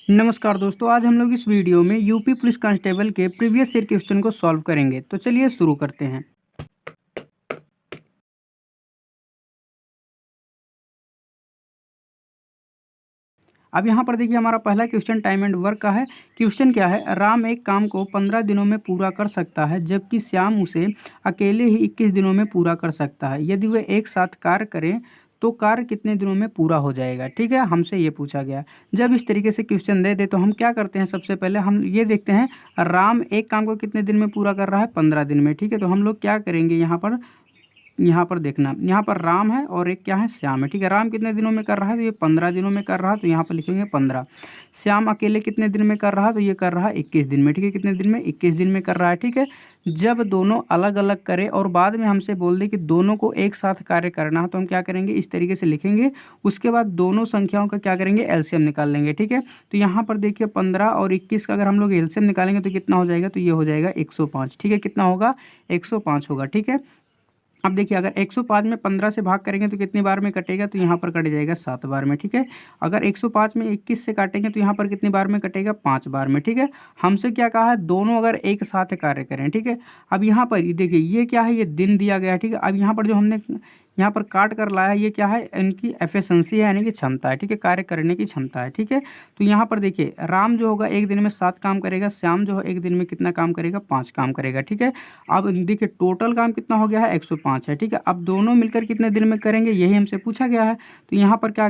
नमस्कार दोस्तों, आज हम लोग इस वीडियो में यूपी पुलिस कांस्टेबल के प्रीवियस ईयर क्वेश्चन को सॉल्व करेंगे। तो चलिए शुरू करते हैं। अब यहाँ पर देखिए हमारा पहला क्वेश्चन टाइम एंड वर्क का है। क्वेश्चन क्या है, राम एक काम को 15 दिनों में पूरा कर सकता है जबकि श्याम उसे अकेले ही 21 दिनों में पूरा कर सकता है। यदि वे एक साथ कार्य करें तो कार्य कितने दिनों में पूरा हो जाएगा। ठीक है, हमसे ये पूछा गया। जब इस तरीके से क्वेश्चन दे तो हम क्या करते हैं, सबसे पहले हम ये देखते हैं राम एक काम को कितने दिन में पूरा कर रहा है, 15 दिन में। ठीक है, तो हम लोग क्या करेंगे, यहाँ पर देखना, यहाँ पर राम है और एक क्या है, श्याम है। ठीक है, राम कितने दिनों में कर रहा है, तो ये 15 दिनों में कर रहा है, तो यहाँ पर लिखेंगे 15। श्याम अकेले कितने दिन में कर रहा है, तो ये कर रहा है 21 दिन में। ठीक है, कितने दिन में, 21 दिन में कर रहा है। ठीक है, जब दोनों अलग अलग करे और बाद में हमसे बोल दे कि दोनों को एक साथ कार्य करना है, तो हम क्या करेंगे, इस तरीके से लिखेंगे। उसके बाद दोनों संख्याओं का क्या करेंगे, एलसीएम निकाल लेंगे। ठीक है, तो यहाँ पर देखिए 15 और 21 का अगर हम लोग एलसीएम निकालेंगे तो कितना हो जाएगा, तो ये हो जाएगा 105। ठीक है, कितना होगा, 105 होगा। ठीक है, अब देखिए अगर 105 में 15 से भाग करेंगे तो कितनी बार में कटेगा, तो यहाँ पर कट जाएगा 7 बार में। ठीक है, अगर 105 में 21 से काटेंगे तो यहाँ पर कितनी बार में कटेगा, 5 बार में। ठीक है, हमसे क्या कहा है, दोनों अगर एक साथ कार्य करें। ठीक है, अब यहाँ पर देखिए ये क्या है, ये दिन दिया गया है। ठीक है, अब यहाँ पर जो हमने यहाँ पर काट कर लाया, ये क्या है, इनकी एफिशिएंसी है, यानी कि क्षमता है। ठीक है, कार्य करने की क्षमता है। ठीक है, तो यहाँ पर देखिए राम जो होगा एक दिन में 7 काम करेगा, श्याम जो है एक दिन में कितना काम करेगा, 5 काम करेगा। ठीक है, अब देखिए टोटल काम कितना हो गया है, 105 है। ठीक है, अब दोनों मिलकर कितने दिन में करेंगे, यही हमसे पूछा गया है। तो यहाँ पर क्या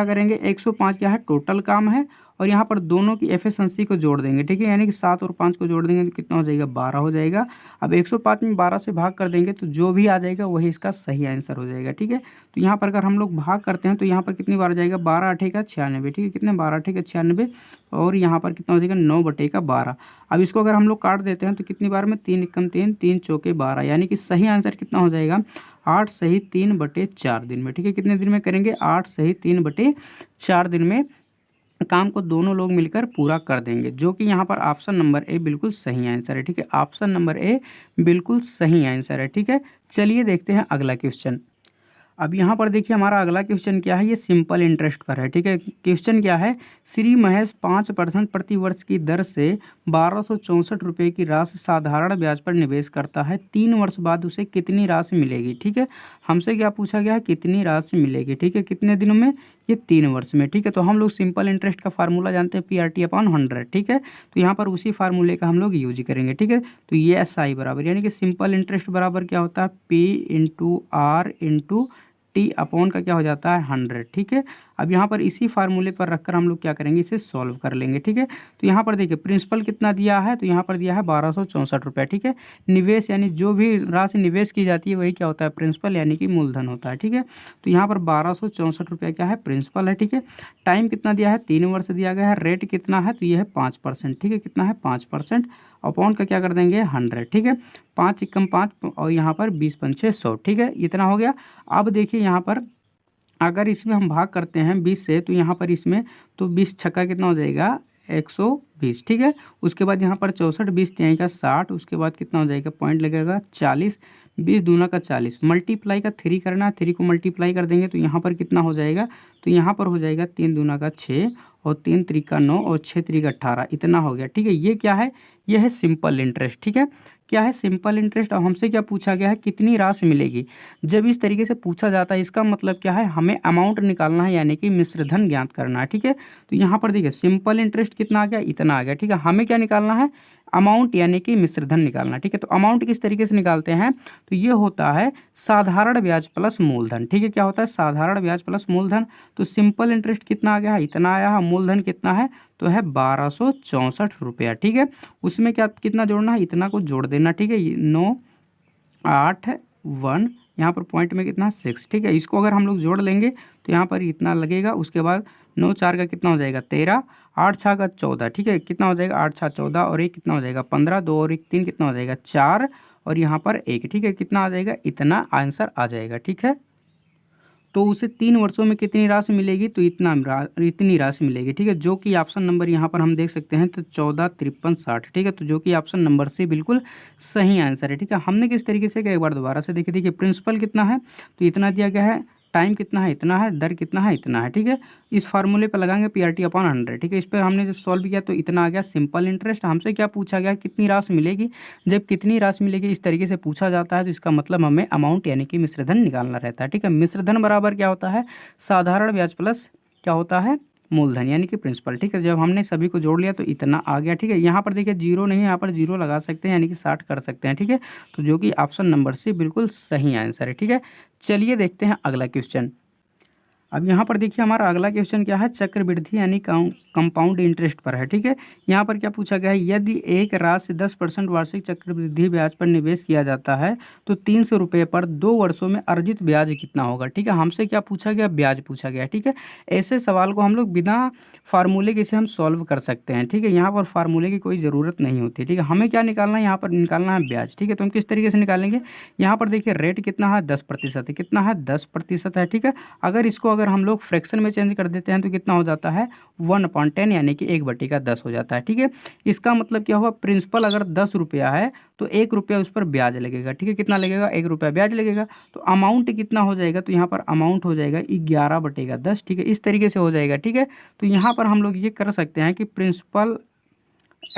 करेंगे, 105 क्या है, टोटल काम है, और यहाँ पर दोनों की एफिशिएंसी को जोड़ देंगे। ठीक है, यानी कि 7 और 5 को जोड़ देंगे तो कितना हो जाएगा, 12 हो जाएगा। अब 105 में 12 से भाग कर देंगे तो जो भी आ जाएगा वही इसका सही आंसर हो जाएगा। ठीक है, तो यहाँ पर अगर हम लोग भाग करते हैं तो यहाँ पर कितनी बार जाएगा, 12 8 का 96। ठीक है, कितने, 12 8 का 96, और यहाँ पर कितना हो जाएगा, 9 बटे का 12। अब इसको अगर हम लोग काट देते हैं तो कितनी बार में, 3 एकम 3, 3 चौके 12, यानी कि सही आंसर कितना हो जाएगा, 8 सही 3 बटे 4 दिन में। ठीक है, कितने दिन में करेंगे, 8 सही 3 बटे 4 दिन में काम को दोनों लोग मिलकर पूरा कर देंगे, जो कि यहाँ पर ऑप्शन नंबर ए बिल्कुल सही आंसर है। ठीक है, ऑप्शन नंबर ए बिल्कुल सही आंसर है। ठीक है, चलिए देखते हैं अगला क्वेश्चन। अब यहाँ पर देखिए हमारा अगला क्वेश्चन क्या है, ये सिंपल इंटरेस्ट पर है। ठीक है, क्वेश्चन क्या है, श्री महेश 5% प्रति वर्ष की दर से 1264 रुपये की राशि साधारण ब्याज पर निवेश करता है। 3 वर्ष बाद उसे कितनी राशि मिलेगी। ठीक है, हमसे क्या पूछा गया है, कितनी राशि मिलेगी। ठीक है, कितने दिनों में, ये 3 वर्ष में। ठीक है, तो हम लोग सिंपल इंटरेस्ट का फार्मूला जानते हैं, PRT/100। ठीक है, तो यहाँ पर उसी फार्मूले का हम लोग यूज करेंगे। ठीक है, तो ये SI बराबर, यानी कि सिंपल इंटरेस्ट बराबर क्या होता है, P/R/T अपॉन का क्या हो जाता है, 100। ठीक है, अब यहाँ पर इसी फार्मूले पर रखकर हम लोग क्या करेंगे, इसे सॉल्व कर लेंगे। ठीक है, तो यहाँ पर देखिए प्रिंसिपल कितना दिया है, तो यहाँ पर दिया है 1264 रुपये। ठीक है, निवेश यानी जो भी राशि निवेश की जाती है वही क्या होता है, प्रिंसिपल यानी कि मूलधन होता है। ठीक है, तो यहाँ पर 1264 रुपये क्या है, प्रिंसिपल है। ठीक है, टाइम कितना दिया है, 3 वर्ष दिया गया है, रेट कितना है, तो ये है 5%। ठीक है, कितना है, 5%, अपॉन का क्या कर देंगे, 100। ठीक है, 5 एकम 5, और यहाँ पर 20 पंचे 100। ठीक है, इतना हो गया। अब देखिए यहाँ पर अगर इसमें हम भाग करते हैं 20 से, तो यहाँ पर इसमें तो 20 छक्का कितना हो जाएगा, 120। ठीक है, उसके बाद यहाँ पर 64, 20 तिहाई का 60, उसके बाद कितना हो जाएगा, पॉइंट लगेगा 40, 20 दूना का 40, मल्टीप्लाई का 3 करना, 3 को मल्टीप्लाई कर देंगे तो यहाँ पर कितना हो जाएगा, तो यहाँ पर हो जाएगा 3 दूना का 6, और 3 त्रिका 9, और 6 त्रिका 18, इतना हो गया। ठीक है, ये क्या है, ये है सिंपल इंटरेस्ट। ठीक है, क्या है, सिंपल इंटरेस्ट। और हमसे क्या पूछा गया है, कितनी राशि मिलेगी। जब इस तरीके से पूछा जाता है इसका मतलब क्या है, हमें अमाउंट निकालना है, यानी कि मिश्रधन ज्ञात करना है। ठीक है, तो यहाँ पर देखिए सिंपल इंटरेस्ट कितना आ गया, इतना आ गया। ठीक है, हमें क्या निकालना है, अमाउंट यानी कि मिश्रधन निकालना। ठीक है, तो अमाउंट किस तरीके से निकालते हैं, तो ये होता है साधारण ब्याज प्लस मूलधन। ठीक है, क्या होता है, साधारण ब्याज प्लस मूलधन। तो सिंपल इंटरेस्ट कितना आ गया है, इतना आया है, मूलधन कितना है, तो है 1264 रुपया। ठीक है, उसमें क्या कितना जोड़ना है, इतना को जोड़ देना। ठीक है, 9 8 1, यहाँ पर पॉइंट में कितना, 6। ठीक है, इसको अगर हम लोग जोड़ लेंगे तो यहाँ पर इतना लगेगा। उसके बाद 9 4 का कितना हो जाएगा, 13, 8 6 का 14। ठीक है, कितना हो जाएगा, 8 6 14, और 1 कितना हो जाएगा, 15, 2 और 1 3, कितना हो जाएगा, 4, और यहाँ पर 1। ठीक है, कितना आ जाएगा, इतना आंसर आ जाएगा। ठीक है, तो उसे 3 वर्षों में कितनी राशि मिलेगी, तो इतनी राशि मिलेगी। ठीक है, जो कि ऑप्शन नंबर यहाँ पर हम देख सकते हैं, तो 14 53 60। ठीक है, तो जो कि ऑप्शन नंबर से बिल्कुल सही आंसर है। ठीक है, हमने किस तरीके से किया, एक बार दोबारा से देखिए। देखिए प्रिंसिपल कितना है, तो इतना दिया गया है, टाइम कितना है, इतना है, दर कितना है, इतना है। ठीक है, इस फार्मूले पर लगाएंगे PRT/100। ठीक है, इस पर हमने जब सॉल्व किया तो इतना आ गया सिंपल इंटरेस्ट। हमसे क्या पूछा गया, कितनी राशि मिलेगी। जब कितनी राशि मिलेगी इस तरीके से पूछा जाता है तो इसका मतलब हमें अमाउंट यानी कि मिश्रधन निकालना रहता है। ठीक है, मिश्रधन बराबर क्या होता है, साधारण ब्याज प्लस क्या होता है, मूलधन यानी कि प्रिंसिपल। ठीक है, जब हमने सभी को जोड़ लिया तो इतना आ गया। ठीक है, यहाँ पर देखिए जीरो नहीं, यहाँ पर जीरो लगा सकते हैं यानी कि 60 कर सकते हैं। ठीक है, तो जो कि ऑप्शन नंबर सी बिल्कुल सही आंसर है। ठीक है, चलिए देखते हैं अगला क्वेश्चन। अब यहाँ पर देखिए हमारा अगला क्वेश्चन क्या है, चक्रवृद्धि यानी कंपाउंड इंटरेस्ट पर है। ठीक है, यहाँ पर क्या पूछा गया है, यदि एक राशि 10% वार्षिक चक्रवृद्धि ब्याज पर निवेश किया जाता है तो 300 रुपये पर 2 वर्षों में अर्जित ब्याज कितना होगा। ठीक है, हमसे क्या पूछा गया, ब्याज पूछा गया। ठीक है, ऐसे सवाल को हम लोग बिना फार्मूले के से हम सॉल्व कर सकते हैं। ठीक है, यहाँ पर फार्मूले की कोई ज़रूरत नहीं होती। ठीक है, हमें क्या निकालना है, यहाँ पर निकालना है ब्याज। ठीक है, तो हम किस तरीके से निकालेंगे, यहाँ पर देखिए रेट कितना है, 10% है। कितना है, 10% है। ठीक है, अगर इसको अगर हम लोग फ्रैक्शन में चेंज कर देते हैं तो कितना हो जाता है, 1/10 यानी कि 1/10 हो जाता है। ठीक है, इसका मतलब क्या हुआ, प्रिंसिपल अगर 10 रुपया है तो 1 रुपया उस पर ब्याज लगेगा। ठीक है, कितना लगेगा, 1 रुपया ब्याज लगेगा। तो अमाउंट कितना हो जाएगा, तो यहाँ पर अमाउंट हो जाएगा 11/10। ठीक है, इस तरीके से हो जाएगा। ठीक है, तो यहाँ पर हम लोग ये कर सकते हैं कि प्रिंसिपल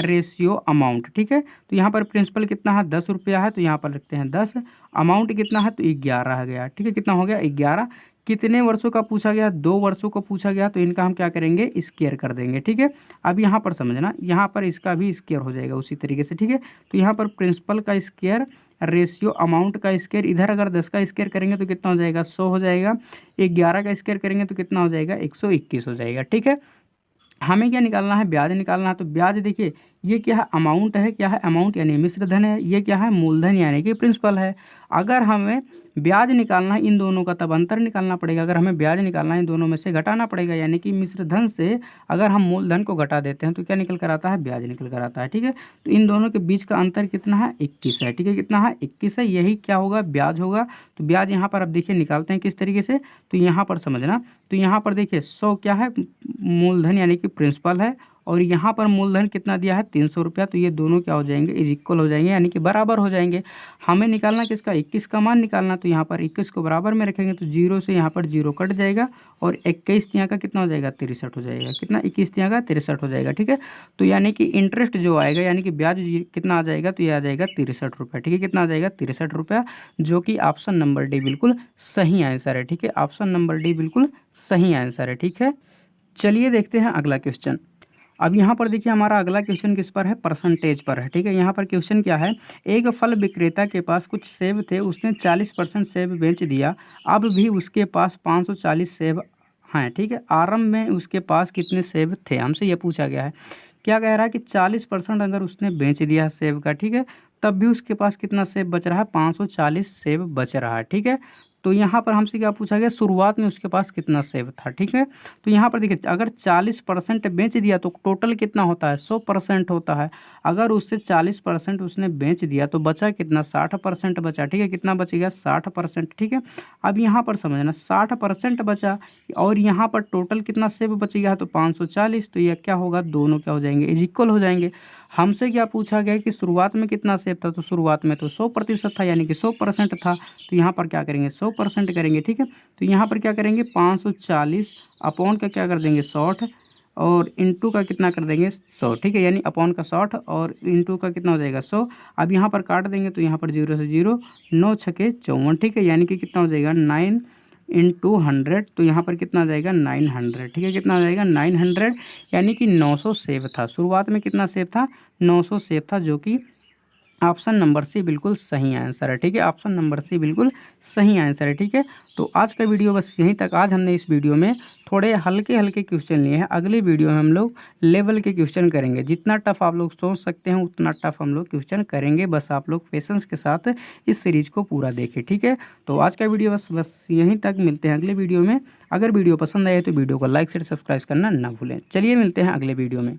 रेशियो अमाउंट। ठीक है, तो यहाँ पर प्रिंसिपल कितना है, 10 रुपया है तो यहाँ पर लिखते हैं 10। अमाउंट कितना है, तो 11 आ गया। ठीक है, कितना हो गया, 11। कितने वर्षों का पूछा गया, 2 वर्षों का पूछा गया तो इनका हम क्या करेंगे, स्क्वायर कर देंगे। ठीक है, अब यहाँ पर समझना, यहाँ पर इसका भी स्क्वायर हो जाएगा उसी तरीके से। ठीक है, तो यहाँ पर प्रिंसिपल का स्क्वायर रेशियो अमाउंट का स्क्वायर, इधर अगर 10 का स्क्वायर करेंगे तो कितना हो जाएगा, 100 हो जाएगा। 11 का स्क्वायर करेंगे तो कितना हो जाएगा, 121 हो जाएगा। ठीक है, हमें क्या निकालना है, ब्याज निकालना है। तो ब्याज देखिए ये क्या है, अमाउंट है, क्या है, अमाउंट यानी मिश्रधन है। ये क्या है, मूलधन यानी कि प्रिंसिपल है। अगर हमें ब्याज निकालना है इन दोनों का तब अंतर निकालना पड़ेगा। अगर हमें ब्याज निकालना है इन दोनों में से घटाना पड़ेगा, यानी कि मिश्रधन से अगर हम मूलधन को घटा देते हैं तो क्या निकल कर आता है, ब्याज निकल कर आता है। ठीक है, तो इन दोनों के बीच का अंतर कितना है, 21 है। ठीक है, कितना है, 21 है। यही क्या होगा, ब्याज होगा। तो ब्याज यहाँ पर अब देखिए निकालते हैं किस तरीके से, तो यहाँ पर समझना, तो यहाँ पर देखिए 100 क्या है, मूलधन यानी कि प्रिंसिपल है, और यहाँ पर मूलधन कितना दिया है, 300 रुपया। तो ये दोनों क्या हो जाएंगे, इज इक्वल हो जाएंगे यानी कि बराबर हो जाएंगे। हमें निकालना किसका, 21 का मान निकालना। तो यहाँ पर 21 को बराबर में रखेंगे तो 0 से यहाँ पर 0 कट जाएगा, और 21 यहाँ का कितना हो जाएगा, 63 हो जाएगा। कितना, 21 यहाँ का 63 हो जाएगा। ठीक है, तो यानी कि इंटरेस्ट जो आएगा यानी कि ब्याज कितना आ जाएगा, तो ये आ जाएगा 63 रुपये। ठीक है, कितना आ जाएगा, 63 रुपया, जो कि ऑप्शन नंबर डी बिल्कुल सही आंसर है। ठीक है, ऑप्शन नंबर डी बिल्कुल सही आंसर है। ठीक है, चलिए देखते हैं अगला क्वेश्चन। अब यहाँ पर देखिए हमारा अगला क्वेश्चन किस पर है, परसेंटेज पर है। ठीक है, यहाँ पर क्वेश्चन क्या है, एक फल विक्रेता के पास कुछ सेब थे, उसने 40% सेब बेच दिया। अब भी उसके पास 540 सेब हैं। ठीक है, आरंभ में उसके पास कितने सेब थे, हमसे ये पूछा गया है। क्या कह रहा है कि 40% अगर उसने बेच दिया है सेब का, ठीक है, तब भी उसके पास कितना सेब बच रहा है, 540 सेब बच रहा है। ठीक है, तो यहाँ पर हमसे क्या पूछा गया, शुरुआत में उसके पास कितना सेब था। ठीक है, तो यहाँ पर देखिए अगर 40% बेच दिया तो टोटल कितना होता है, 100% होता है। अगर उससे 40% उसने बेच दिया तो बचा कितना, 60% बचा। ठीक है, कितना बच गया, 60%। ठीक है, अब यहाँ पर समझना 60% बचा, और यहाँ पर टोटल कितना सेब बच गया तो 540। तो यह क्या होगा, दोनों क्या हो जाएंगे, इज इक्वल हो जाएंगे। हमसे क्या पूछा गया कि शुरुआत में कितना सेब था, तो शुरुआत में तो 100% था यानी कि 100% था। तो यहाँ पर क्या करेंगे, 100% करेंगे। ठीक है, तो यहाँ पर क्या करेंगे, 540 अपॉन का क्या कर देंगे, 60, और इंटू का कितना कर देंगे, 100। ठीक है, यानी अपॉन का 60 और इंटू का कितना हो जाएगा, 100। अब यहाँ पर काट देंगे तो यहाँ पर 0 से 0, 9 छके 54। ठीक है, यानी कि कितना हो जाएगा, 9 इंटू 100। तो यहाँ पर कितना आ जाएगा, 900। ठीक है, कितना आ जाएगा, 900, यानी कि 900 सेब था। शुरुआत में कितना सेब था, 900 सेब था, जो कि ऑप्शन नंबर सी बिल्कुल सही आंसर है। ठीक है, ऑप्शन नंबर सी बिल्कुल सही आंसर है। ठीक है, तो आज का वीडियो बस यहीं तक। आज हमने इस वीडियो में थोड़े हल्के हल्के क्वेश्चन लिए हैं। अगले वीडियो में हम लोग लेवल के क्वेश्चन करेंगे। जितना टफ आप लोग सोच सकते हैं उतना टफ हम लोग क्वेश्चन करेंगे। बस आप लोग पेशेंस के साथ इस सीरीज़ को पूरा देखें। ठीक है, तो आज का वीडियो बस यहीं तक। मिलते हैं अगले वीडियो में। अगर वीडियो पसंद आए तो वीडियो को लाइक शेयर सब्सक्राइब करना ना भूलें। चलिए मिलते हैं अगले वीडियो में।